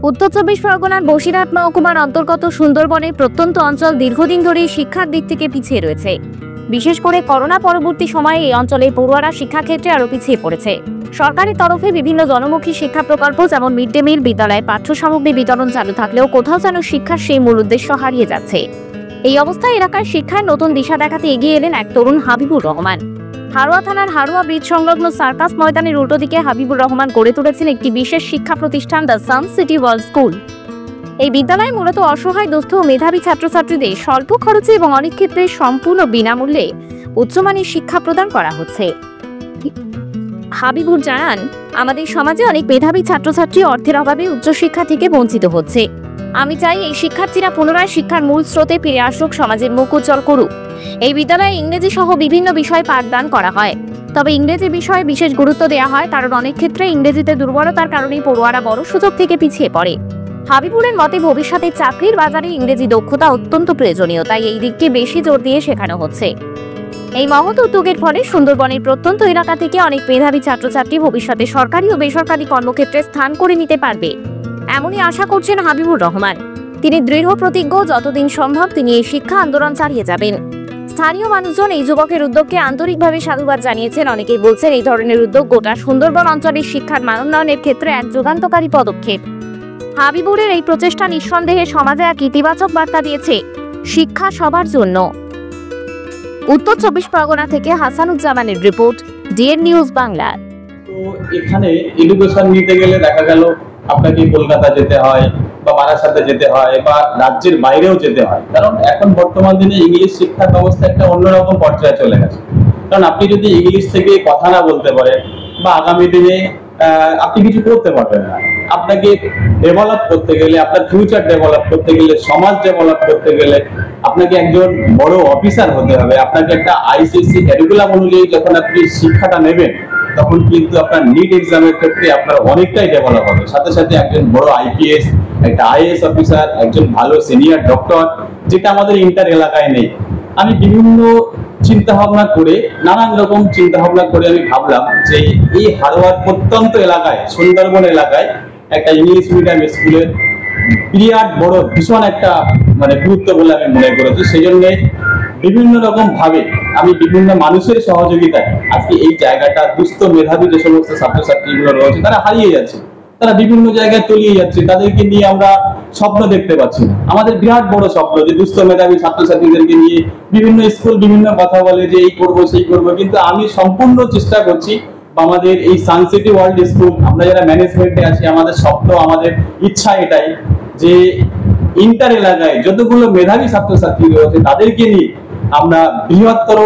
উত্তর চব্বিশ পরগনার বসিরহাট মহকুমার অন্তর্গত সুন্দরবনের প্রত্যন্ত অঞ্চল দীর্ঘদিন ধরে শিক্ষার দিক থেকে পিছিয়ে রয়েছে। বিশেষ করে করোনা পরবর্তী সময়ে এই অঞ্চলে পড়ুয়ারা শিক্ষাক্ষেত্রে আরও পিছিয়ে পড়েছে। সরকারি তরফে বিভিন্ন জনমুখী শিক্ষা প্রকল্প যেমন মিড ডে মিল, বিদ্যালয়ে পাঠ্য সামগ্রী বিতরণ চালু থাকলেও কোথাও যেন শিক্ষার সেই মূল উদ্দেশ্য হারিয়ে যাচ্ছে। এই অবস্থায় এলাকার শিক্ষায় নতুন দিশা দেখাতে এগিয়ে এলেন এক তরুণ হাবিবুর রহমান। হারোয়া থানার হারোয়া ব্রিজ সংলগ্ন সার্কাস ময়দানের উল্টো দিকে হাবিবুর রহমান গড়ে তুলেছেন একটি বিশেষ শিক্ষা প্রতিষ্ঠান, the sun city world school. এই বিদ্যালয়ে মূলত অসহায়, দুস্থ ও মেধাবী ছাত্রছাত্রীদের স্বল্প খরচে এবং অনেক ক্ষেত্রে সম্পূর্ণ বিনামূল্যে উচ্চমানের শিক্ষা প্রদান করা হচ্ছে। হাবিবুর জানান, আমাদের সমাজে অনেক মেধাবী ছাত্রছাত্রী অর্থের অভাবে উচ্চশিক্ষা থেকে বঞ্চিত হচ্ছে। আমি চাই এই শিক্ষার্থীরা পুনরায় শিক্ষার মূল স্রোতে ফিরে আসুক, সমাজের মুখ উজ্জ্বল করুক। এই বিদ্যালয়ে ইংরেজি সহ বিভিন্ন বিষয় পাঠদান করা হয়, তবে ইংরেজি বিষয়ে বিশেষ গুরুত্ব দেওয়া হয় কারণ অনেক ক্ষেত্রে ইংরেজিতে দুর্বলতার কারণে পড়ুয়ারা বড় সুযোগ থেকে পিছিয়ে পড়ে। হাবিবুরের মতে ভবিষ্যতে চাকরির বাজারে ইংরেজি দক্ষতা অত্যন্ত প্রয়োজনীয়, তাই এই দিকটি বেশি জোর দিয়ে শেখানো হচ্ছে। এই মহৎ উদ্যোগের ফলে সুন্দরবনের প্রত্যন্ত এলাকা থেকে অনেক মেধাবী ছাত্রছাত্রী ভবিষ্যতে সরকারি ও বেসরকারি কর্মক্ষেত্রে স্থান করে নিতে পারবে, এমনই আশা করছেন হাবিবুর রহমান। তিনি দৃঢ় প্রতিজ্ঞ, যতদিন সম্ভব তিনি এই শিক্ষা আন্দোলন চালিয়ে যাবেন। স্থানীয় মানুষজন এই যুবকের উদ্যোগকে আন্তরিকভাবে সাধুবাদ জানিয়েছেন। অনেকেই বলছেন এই ধরনের উদ্যোগ গোটা সুন্দরবন অঞ্চলের শিক্ষার মান উন্নয়নের ক্ষেত্রে এক যুগান্তকারী পদক্ষেপ। হাবিবুরের এই প্রচেষ্টা নিঃসন্দেহে সমাজে এক ইতিবাচক বার্তা দিয়েছে, শিক্ষা সবার জন্য। উত্তর চব্বিশ পরগনা থেকে হাসানুজ্জামানের রিপোর্ট, ডিএন নিউজ বাংলা। তো এখানে এডুকেশন নিতে গেলে দেখা গেল আপনাকে কলকাতা যেতে হয় বা বারাসাতে যেতে হয় বা রাজ্যের বাইরেও যেতে হয়, কারণ এখন বর্তমান দিনে ইংলিশ শিক্ষা ব্যবস্থা একটা অন্যরকম পর্যায়ে চলে গেছে। কারণ আপনি যদি ইংলিশ থেকে কথা না বলতে পারেন বা আগামী দিনে আপনি কিছু করতে পারবেন না। আপনাকে ডেভেলপ করতে গেলে, আপনার ফিউচার ডেভেলপ করতে গেলে, সমাজ ডেভেলপ করতে গেলে আপনাকে একজন বড় অফিসার হতে হবে। আপনাকে একটা আইসিএসসি ক্যারিকুলাম অনুযায়ী যখন আপনি শিক্ষাটা নেবেন তখন কিন্তু আপনার নিট এক্সামের ক্ষেত্রে আপনার অনেকটাই ডেভেলপ হবে। সাথে সাথে একজন বড় আইপিএস, একটা আইএএস অফিসার, একজন ভালো সিনিয়র ডক্টর, যেটা আমাদের ইন্টার এলাকায় নেই। আমি বিভিন্ন চিন্তা ভাবনা করে, নানান রকম চিন্তা ভাবনা করে আমি ভাবলাম যে এই হারোয়ার প্রত্যন্ত এলাকায়, সুন্দরবন এলাকায় একটা ইংলিশ মিডিয়াম স্কুলের বিরাট বড় ভীষণ একটা গুরুত্ব বলে আমি মনে করেছি। সেই জন্য বিভিন্ন রকম ভাবে আমি বিভিন্ন মানুষের সহযোগিতায় আজকে এই জায়গাটা, দুস্থ মেধাবী যে সমস্ত ছাত্রছাত্রীগুলো রয়েছে তারা হারিয়ে যাচ্ছে, তারা বিভিন্ন জায়গায় তলিয়ে যাচ্ছে, তাদেরকে নিয়ে আমরা স্বপ্ন দেখতে পাচ্ছি না। আমাদের বিরাট বড় স্বপ্ন যে দুস্থ মেধাবী ছাত্রছাত্রীদেরকে নিয়ে বিভিন্ন স্কুল বিভিন্ন কথা বলে যে এই করবো সেই করবো, কিন্তু আমি সম্পূর্ণ চেষ্টা করছি আমাদের এই সান সিটি ওয়ার্ল্ড স্কুল, আমরা যারা ম্যানেজমেন্টে আছি, আমাদের স্বপ্ন, আমাদের ইচ্ছা এটাই যে ইন্টার এলাকায় যতগুলো মেধাবী ছাত্রছাত্রী রয়েছে তাদেরকে নিয়ে আমরা বৃহত্তর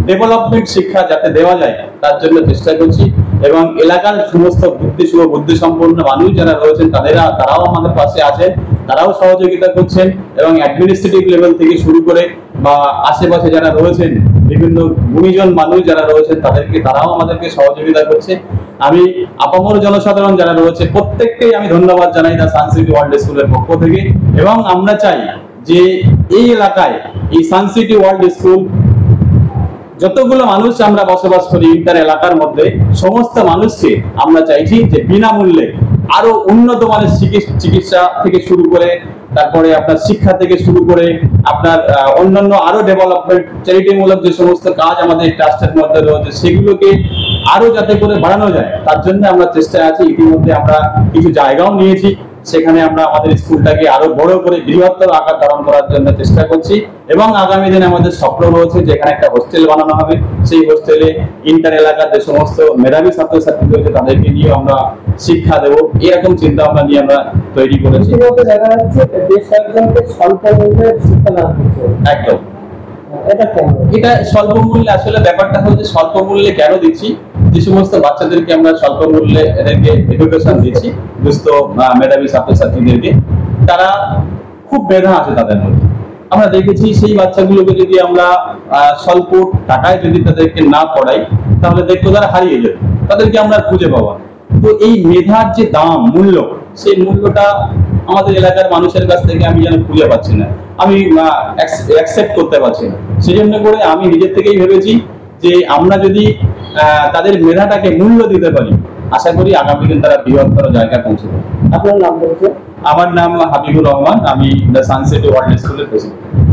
ডেভেলপমেন্ট শিক্ষা যাতে দেওয়া যায় তার জন্য চেষ্টা করছি। এবং এলাকার সমস্ত বুদ্ধি সম্পন্ন মানুষ যারা রয়েছেন তারাও আমাদের পাশে আছেন, তারাও সহযোগিতা করছেন এবং অ্যাডমিনিস্ট্রেটিভ লেভেল থেকে শুরু করে বা আশেপাশে যারা রয়েছেন বিভিন্ন গুণীজন মানুষ যারা রয়েছেন তারাও আমাদেরকে সহযোগিতা করছে। আমি আপামর জনসাধারণ যারা রয়েছে প্রত্যেককেই আমি ধন্যবাদ জানাই দ্য সান সিটি ওয়ার্ল্ড স্কুলের পক্ষ থেকে। এবং আমরা চাই যে এই এলাকায় এই সান সিটি ওয়ার্ল্ড স্কুল যতগুলো মানুষ আমরা বসবাস করি ইন্টার এলাকার মধ্যে, সমস্ত মানুষকে আমরা চাইছি যে বিনামূল্যে আরো উন্নত মানের চিকিৎসা থেকে শুরু করে, তারপরে আপনার শিক্ষা থেকে শুরু করে আপনার অন্যান্য আরো ডেভেলপমেন্ট চ্যারিটিমূলক যে সমস্ত কাজ আমাদের ট্রাস্টের মধ্যে রয়েছে সেগুলোকে আরো যাতে করে বাড়ানো যায় তার জন্য আমরা চেষ্টায় আছি। ইতিমধ্যে আমরা কিছু জায়গাও নিয়েছি, সেখানে আমরা আমাদের স্কুলটাকে আরো বড় করে বৃহত্তর আকার ধারণ করার জন্য চেষ্টা করছি। এবং আগামী দিনে আমাদের স্বপ্ন রয়েছে যেখানে একটা হোস্টেল বানানো হবে, সেই হোস্টেলে ইন্টার এলাকার যে সমস্ত মেধাবী ছাত্রছাত্রী রয়েছে তাদেরকে নিয়ে আমরা শিক্ষা দেবো, এরকম চিন্তা ভাবনা নিয়ে আমরা তৈরি করেছি। একদম এটা স্বল্প মূল্যে, আসলে ব্যাপারটা হচ্ছে স্বল্প মূল্যে কেন দিচ্ছি, যে সমস্ত বাচ্চাদেরকে আমরা স্বল্প মূল্যে এদেরকে এডুকেশন দিচ্ছি, দুস্থ মেধাবী ছাত্রছাত্রীদেরকে, তারা খুব মেধা আছে তাদের মধ্যে। আমরা দেখেছি সেই বাচ্চাগুলোকে যদি আমরা স্বল্প টাকায় যদি তাদেরকে না পড়াই তাহলে দেখবো তারা হারিয়ে যাবে, তাদেরকে আমরা খুঁজে পাবো। তো এই মেধার যে দাম, মূল্য, সেই মূল্যটা আমাদের এলাকার মানুষের কাছ থেকে আমি যেন খুঁজে পাচ্ছি না, আমি অ্যাকসেপ্ট করতে পারছি না। সেই জন্য করে আমি নিজের থেকেই ভেবেছি যে আমরা যদি তাদের মেধাটাকে মূল্য দিতে পারি, আশা করি আগামী দিন তারা বৃহত্তর জায়গায় পৌঁছে যাবে। আপনার নাম বলছে? আমার নাম হাবিবুর রহমান, আমি দ্য সানসেট ওয়ার্ল্ড স্কুলের প্রেসিডেন্ট।